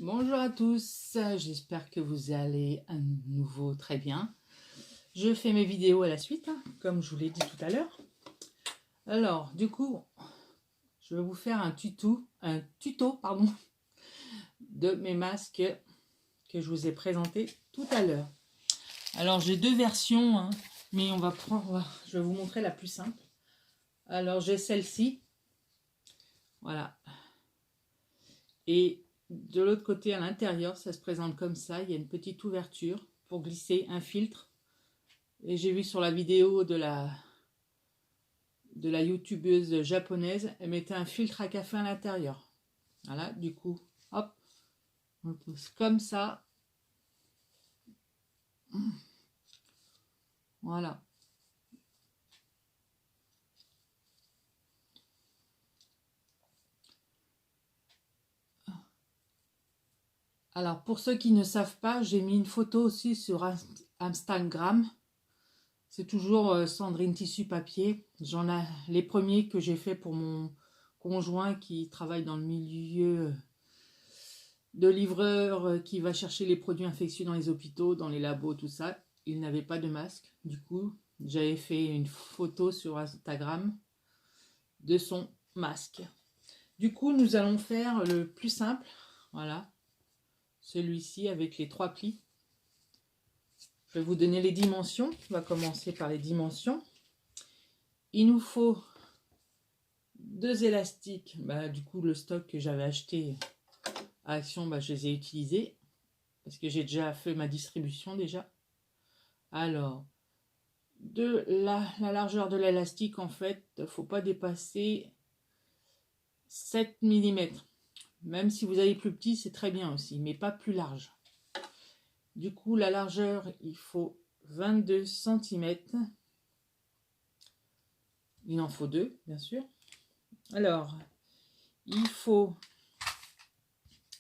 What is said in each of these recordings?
Bonjour à tous, j'espère que vous allez à nouveau très bien. Je fais mes vidéos à la suite, comme je vous l'ai dit tout à l'heure. Alors, du coup, je vais vous faire un tuto de mes masques que je vous ai présentés tout à l'heure. Alors, j'ai deux versions, mais je vais vous montrer la plus simple. Alors, j'ai celle-ci, voilà. Et de l'autre côté, à l'intérieur, ça se présente comme ça. Il y a une petite ouverture pour glisser un filtre. Et j'ai vu sur la vidéo de la youtubeuse japonaise, elle mettait un filtre à café à l'intérieur. Voilà, du coup, hop, on le pose comme ça. Voilà. Alors, pour ceux qui ne savent pas, j'ai mis une photo aussi sur Instagram. C'est toujours Sandrine Tissu Papier. J'en ai les premiers que j'ai fait pour mon conjoint qui travaille dans le milieu de livreur, qui va chercher les produits infectieux dans les hôpitaux, dans les labos, tout ça. Il n'avait pas de masque. Du coup, j'avais fait une photo sur Instagram de son masque. Du coup, nous allons faire le plus simple. Voilà. Celui-ci avec les 3 plis. Je vais vous donner les dimensions. On va commencer par les dimensions. Il nous faut 2 élastiques. Du coup, le stock que j'avais acheté à Action, je les ai utilisés. Parce que j'ai déjà fait ma distribution déjà. Alors, de la largeur de l'élastique, en fait, il ne faut pas dépasser 7 mm. Même si vous avez plus petit, c'est très bien aussi, mais pas plus large. Du coup, la largeur, il faut 22 cm. Il en faut 2, bien sûr. Alors, il faut,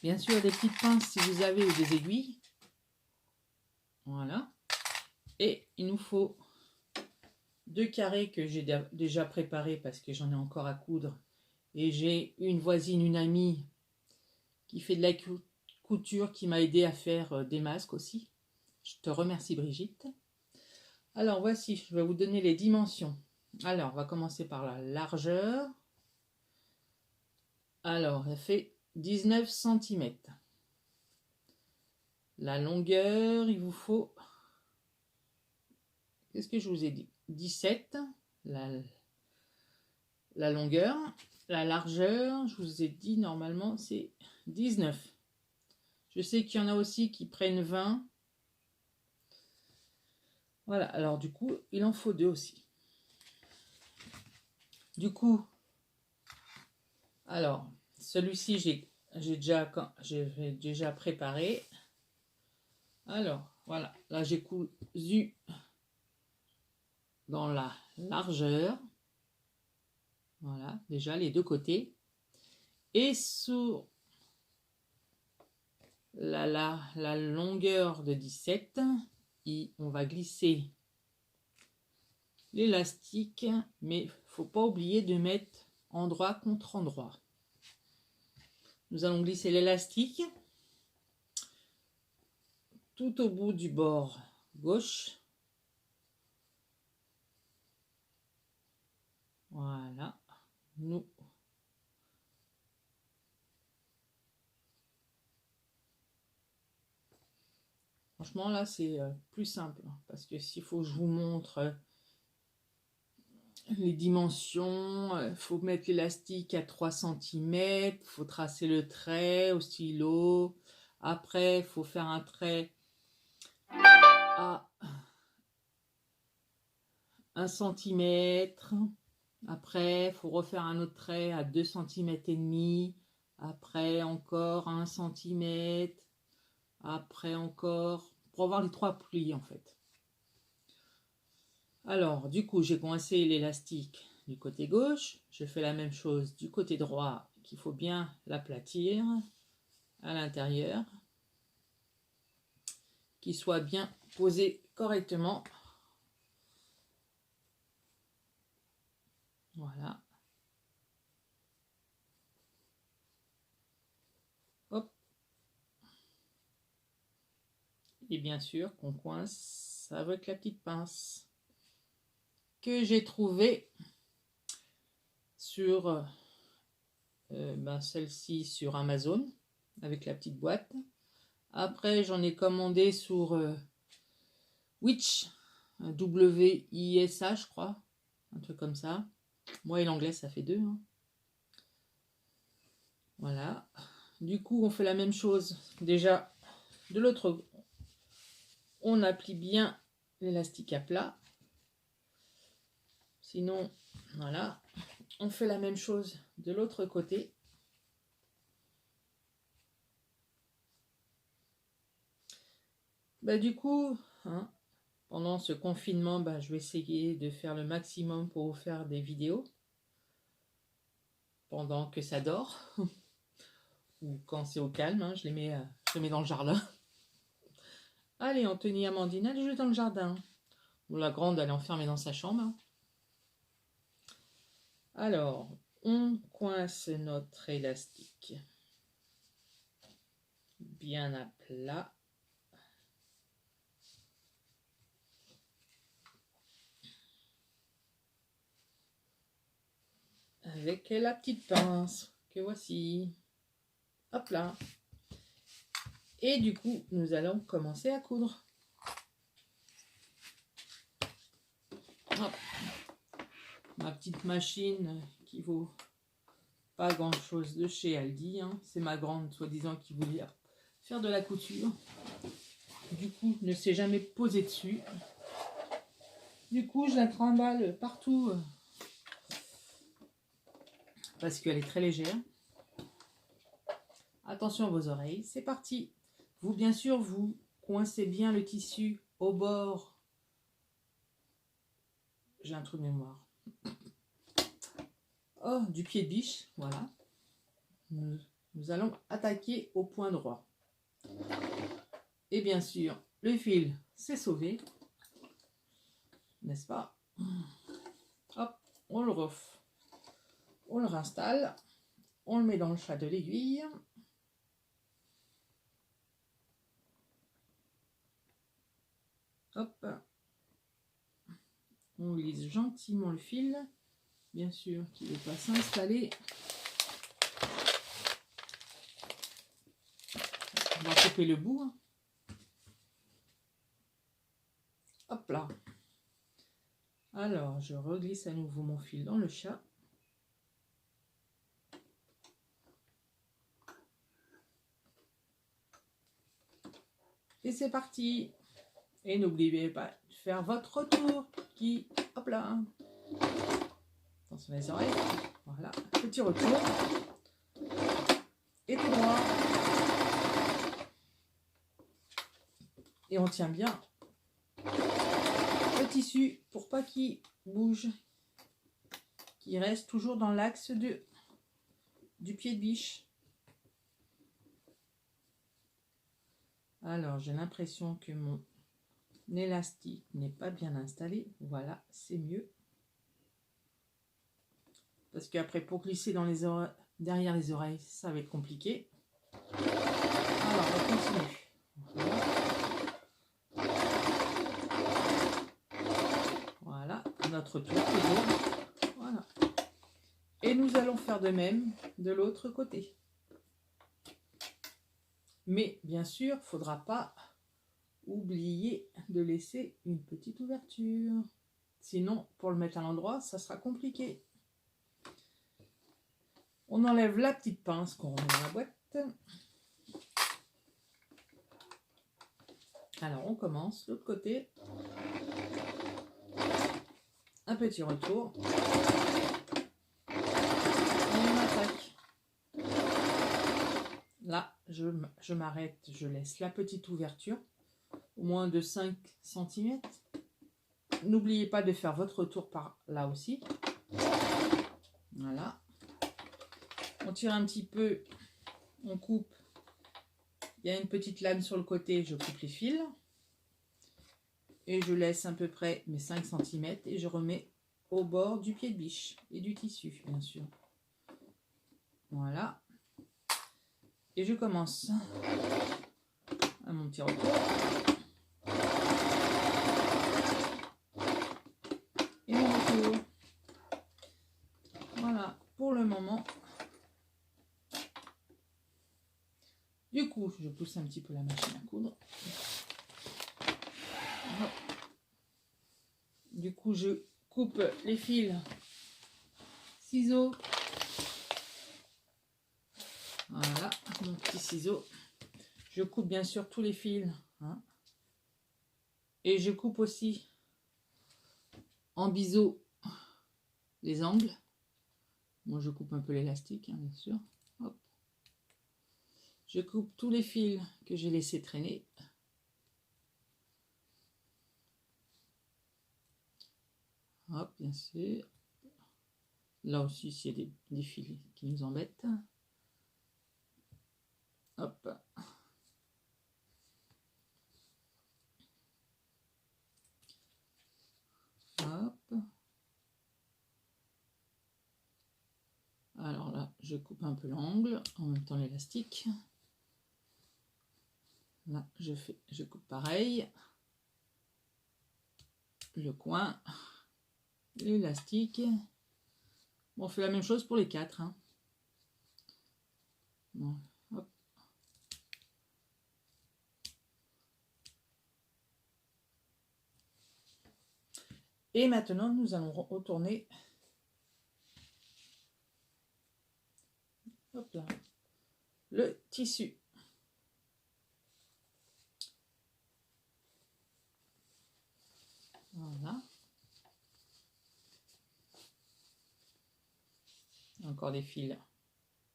bien sûr, des petites pinces si vous avez, ou des aiguilles. Voilà. Et il nous faut 2 carrés que j'ai déjà préparés parce que j'en ai encore à coudre. Et j'ai une voisine, une amie, qui fait de la couture, qui m'a aidé à faire des masques aussi. Je te remercie, Brigitte. Alors, voici, je vais vous donner les dimensions. Alors, on va commencer par la largeur. Alors, elle fait 19 cm. La longueur, il vous faut... Qu'est-ce que je vous ai dit? 17, la longueur. La largeur, je vous ai dit, normalement, c'est 19. Je sais qu'il y en a aussi qui prennent 20. Voilà, alors du coup, il en faut 2 aussi. Du coup, alors, celui-ci, j'ai déjà préparé. Alors, voilà, là j'ai cousu dans la largeur. Voilà, déjà les 2 côtés. Et sur la longueur de 17, on va glisser l'élastique, mais il ne faut pas oublier de mettre endroit contre endroit. Nous allons glisser l'élastique tout au bout du bord gauche. Voilà. Franchement, là, c'est plus simple. Parce que s'il faut que je vous montre les dimensions, il faut mettre l'élastique à 3 cm, il faut tracer le trait au stylo. Après, il faut faire un trait à 1 cm. Après, il faut refaire un autre trait à 2 cm et demi. Après, encore 1 cm. Après, encore, pour avoir les 3 plis en fait. Alors, du coup, j'ai coincé l'élastique du côté gauche. Je fais la même chose du côté droit, qu'il faut bien l'aplatir à l'intérieur, qu'il soit bien posé correctement. Voilà. Hop. Et bien sûr qu'on coince avec la petite pince que j'ai trouvée sur celle-ci sur Amazon avec la petite boîte. Après j'en ai commandé sur Witch, W-I-S-A je crois, un truc comme ça. Moi et l'anglais ça fait 2 hein. Voilà, du coup on fait la même chose déjà de l'autre. On applique bien l'élastique à plat, sinon voilà, on fait la même chose de l'autre côté. Du coup hein, pendant ce confinement je vais essayer de faire le maximum pour vous faire des vidéos pendant que ça dort ou quand c'est au calme hein, je les mets dans le jardin. Allez Anthony, Amandine, allez jouer dans le jardin. La grande elle est enfermée dans sa chambre. Alors on coince notre élastique bien à plat. Avec la petite pince que voici. Hop là. Et du coup, nous allons commencer à coudre. Hop. Ma petite machine qui vaut pas grand chose de chez Aldi. Hein. C'est ma grande, soi-disant, qui voulait faire de la couture. Du coup, ne s'est jamais posée dessus. Du coup, je la trimballe partout. Parce qu'elle est très légère. Attention à vos oreilles. C'est parti. Vous, bien sûr, vous coincez bien le tissu au bord. J'ai un trou de mémoire. Oh, du pied de biche, voilà. Nous allons attaquer au point droit. Et bien sûr, le fil s'est sauvé. N'est-ce pas? Hop, on le refait. On le réinstalle. On le met dans le chat de l'aiguille. Hop. On lisse gentiment le fil. Bien sûr qu'il ne va pas s'installer. On va couper le bout. Hop là. Alors, je reglisse à nouveau mon fil dans le chat. Et c'est parti. Et n'oubliez pas de faire votre retour. Hop là. Attention les oreilles. Voilà. Petit retour. Et tout droit. Et on tient bien le tissu pour pas qu'il bouge. Qu'il reste toujours dans l'axe du pied de biche. Alors, j'ai l'impression que mon élastique n'est pas bien installé. Voilà, c'est mieux. Parce qu'après, pour glisser dans les oreilles, derrière les oreilles, ça va être compliqué. Alors, on va continuer. Voilà, notre tour toujours. Voilà. Et nous allons faire de même de l'autre côté. Mais bien sûr, il ne faudra pas oublier de laisser une petite ouverture. Sinon, pour le mettre à l'endroit, ça sera compliqué. On enlève la petite pince qu'on remet dans la boîte. Alors, on commence l'autre côté. Un petit retour. Et on attaque. Là, je m'arrête, je laisse la petite ouverture, au moins de 5 cm. N'oubliez pas de faire votre retour par là aussi. Voilà. On tire un petit peu, on coupe. Il y a une petite lame sur le côté, je coupe les fils. Et je laisse à peu près mes 5 cm et je remets au bord du pied de biche et du tissu, bien sûr. Voilà. Et je commence à mon petit retour. Du coup, je pousse un petit peu la machine à coudre. Hop. Du coup, je coupe les fils. Ciseaux. Voilà, mon petit ciseau. Je coupe bien sûr tous les fils. Hein. Et je coupe aussi en biseau les angles. Moi, je coupe un peu l'élastique, hein, bien sûr. Hop. Je coupe tous les fils que j'ai laissé traîner. Hop, bien sûr. Là aussi, s'il y a des fils qui nous embêtent. Hop. Hop. Alors là, je coupe un peu l'angle, en même temps l'élastique. Là, je coupe pareil. Le coin, l'élastique. Bon, on fait la même chose pour les quatre. Hein. Bon, hop. Et maintenant, nous allons retourner hop là, le tissu. Voilà. Encore des fils,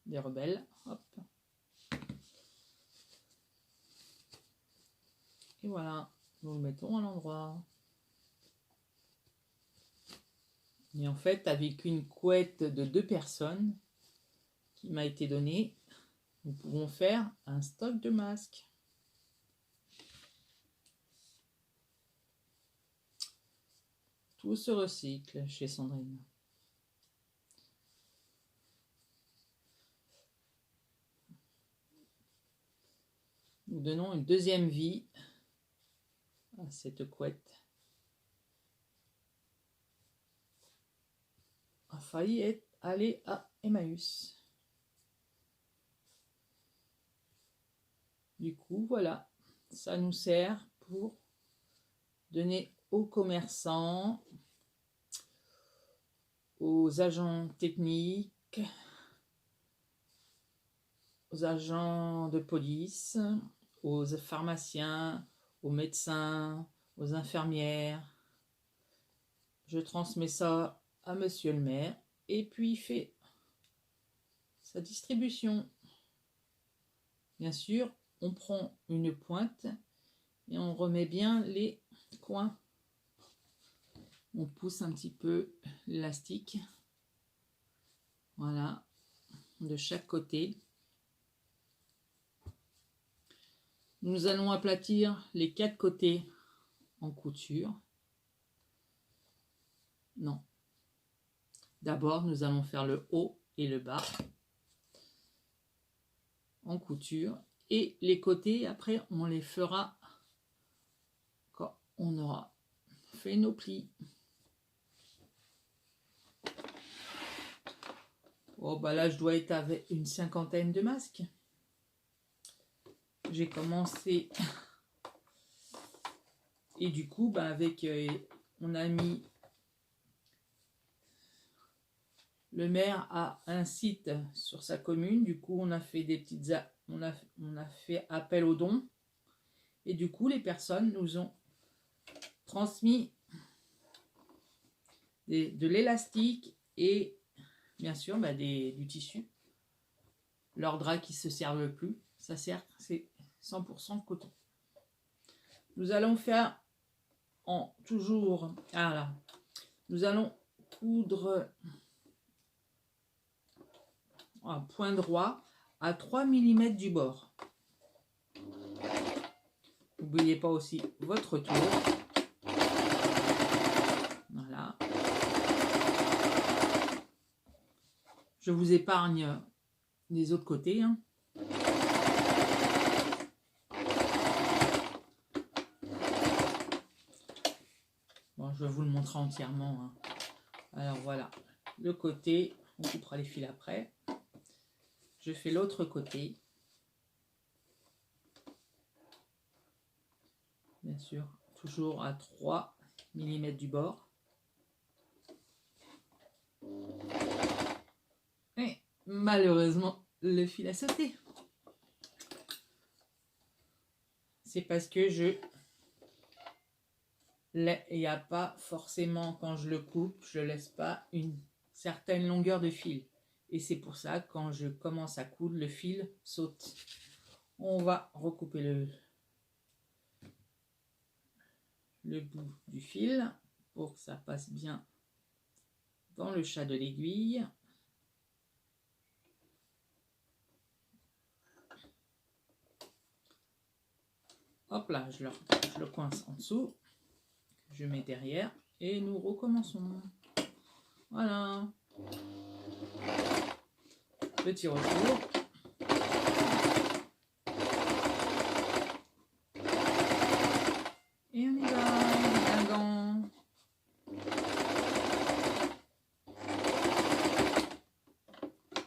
des rebelles. Hop. Et voilà, nous le mettons à l'endroit. Et en fait, avec une couette de 2 personnes qui m'a été donnée, nous pouvons faire un stock de masques. Tout se recycle chez Sandrine. Nous donnons une deuxième vie à cette couette. A failli aller à Emmaüs. Du coup, voilà, ça nous sert pour donner aux commerçants, aux agents techniques, aux agents de police, aux pharmaciens, aux médecins, aux infirmières. Je transmets ça à monsieur le maire et puis il fait sa distribution. Bien sûr, on prend une pointe et on remet bien les coins. On pousse un petit peu l'élastique. Voilà, de chaque côté. Nous allons aplatir les 4 côtés en couture. Non. D'abord, nous allons faire le haut et le bas en couture. Et les côtés, après, on les fera quand on aura fait nos plis. Oh, bah là, je dois être avec une 50aine de masques. J'ai commencé. Et du coup, bah avec, on a mis. Le maire a un site sur sa commune. Du coup, on a fait des petites. On a fait appel aux dons. Et du coup, les personnes nous ont transmis de l'élastique et bien sûr du tissu. Leurs draps qui ne se servent plus, ça sert, c'est 100% coton. Nous allons faire nous allons coudre un point droit à 3 mm du bord. N'oubliez pas aussi votre tour. Voilà. Je vous épargne les autres côtés. Hein. Bon, je vais vous le montrer entièrement. Hein. Alors voilà, le côté, on coupera les fils après. Je fais l'autre côté. bien sûr, toujours à 3 mm du bord. Et malheureusement, le fil a sauté. C'est parce que il n'y a pas forcément, quand je le coupe, je ne laisse pas une certaine longueur de fil. Et c'est pour ça, quand je commence à coudre, le fil saute. On va recouper le bout du fil pour que ça passe bien dans le chat de l'aiguille. Hop là, je le coince en dessous. Je mets derrière et nous recommençons. Voilà. Petit retour. Et on y va. Un gant.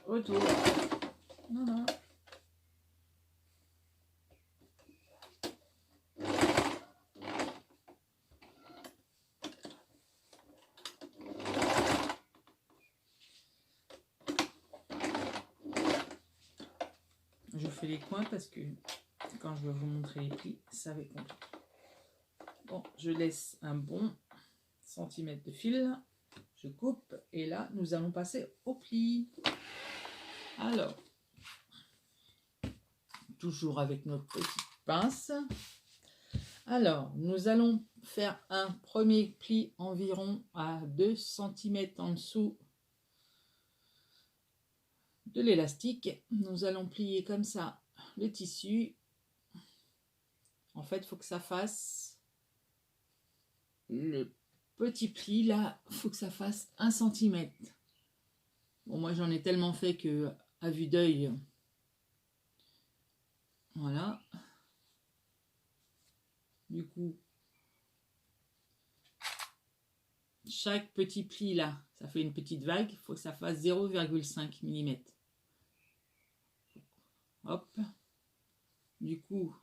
Retour. Voilà. Je fais les coins parce que quand je vais vous montrer les plis, ça va être compliqué. Bon, je laisse un bon centimètre de fil. Je coupe et là, nous allons passer au pli. Alors, toujours avec notre petite pince. Alors, nous allons faire un premier pli environ à 2 cm en dessous de l'élastique. Nous allons plier comme ça le tissu. En fait, il faut que ça fasse le petit pli là, il faut que ça fasse 1 cm. Bon, moi j'en ai tellement fait que à vue d'œil, voilà. Du coup, chaque petit pli là, ça fait une petite vague, il faut que ça fasse 0,5 mm. Hop. Du coup,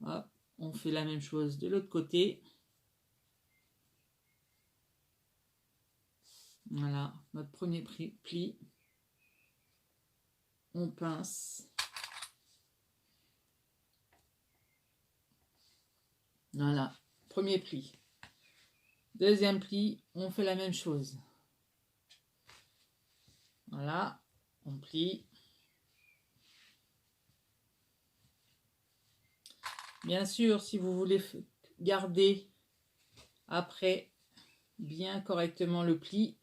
hop, on fait la même chose de l'autre côté. Voilà, notre premier pli. On pince. Voilà, premier pli. Deuxième pli, on fait la même chose. Voilà, on plie. Bien sûr, si vous voulez garder après bien correctement le pli,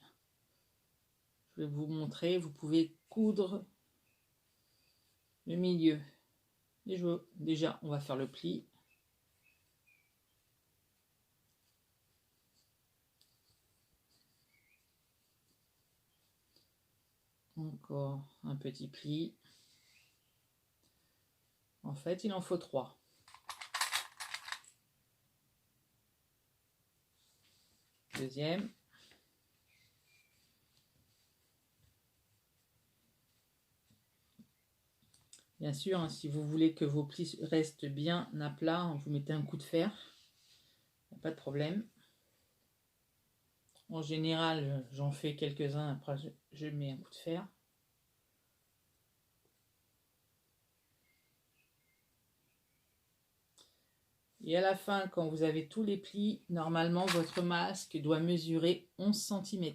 je vais vous montrer, vous pouvez coudre le milieu. Déjà, on va faire le pli. Encore un petit pli. En fait, il en faut 3. Deuxième. Bien sûr, hein, si vous voulez que vos plis restent bien à plat, vous mettez un coup de fer. Pas de problème. En général, j'en fais quelques-uns, après je mets un coup de fer. Et à la fin, quand vous avez tous les plis, normalement, votre masque doit mesurer 11 cm.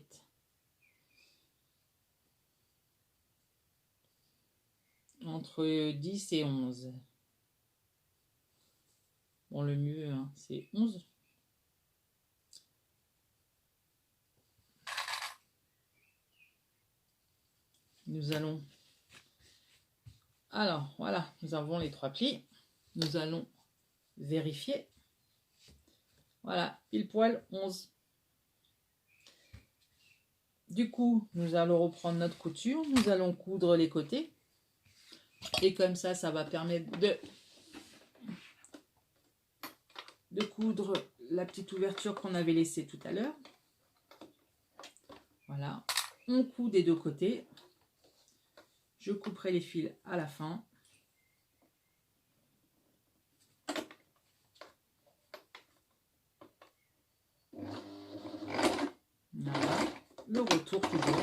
Entre 10 et 11. Bon, le mieux, hein, c'est 11. Nous allons... Alors, voilà, nous avons les 3 plis. Nous allons vérifier. Voilà, pile poil 11. Du coup, nous allons reprendre notre couture. Nous allons coudre les côtés. Et comme ça, ça va permettre de coudre la petite ouverture qu'on avait laissée tout à l'heure. Voilà, on coud des deux côtés. Je couperai les fils à la fin. le retour toujours.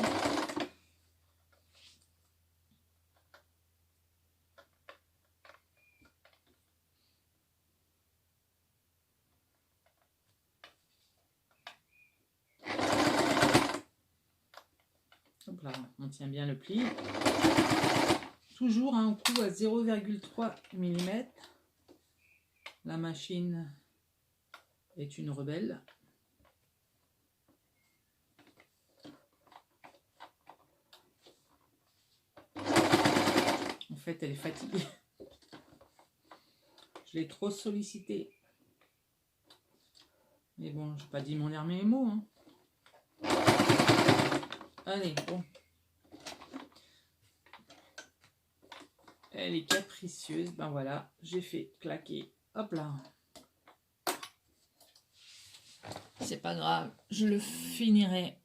Hop là, on tient bien le pli. Toujours un coup à 0,3 mm. La machine est une rebelle. En fait, elle est fatiguée. Je l'ai trop sollicitée. Mais bon, je n'ai pas dit mon dernier mot. Hein. Allez, bon. Elle est capricieuse. Ben voilà, j'ai fait claquer. Hop là. C'est pas grave, je le finirai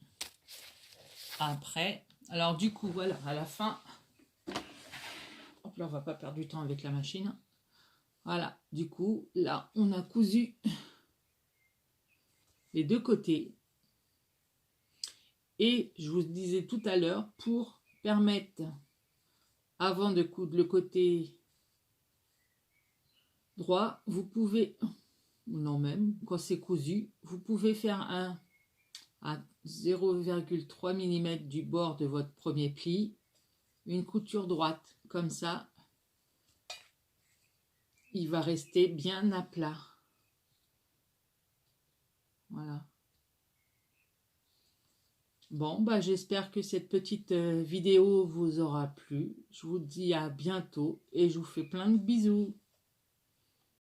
après. Alors du coup, voilà, à la fin. Hop là, on va pas perdre du temps avec la machine. Voilà, du coup, là, on a cousu les deux côtés. Et je vous disais tout à l'heure, pour permettre, avant de coudre le côté droit, vous pouvez, non même, quand c'est cousu, vous pouvez faire un à 0,3 mm du bord de votre premier pli, une couture droite, comme ça, il va rester bien à plat. Voilà. Bon, bah, j'espère que cette petite vidéo vous aura plu. Je vous dis à bientôt et je vous fais plein de bisous.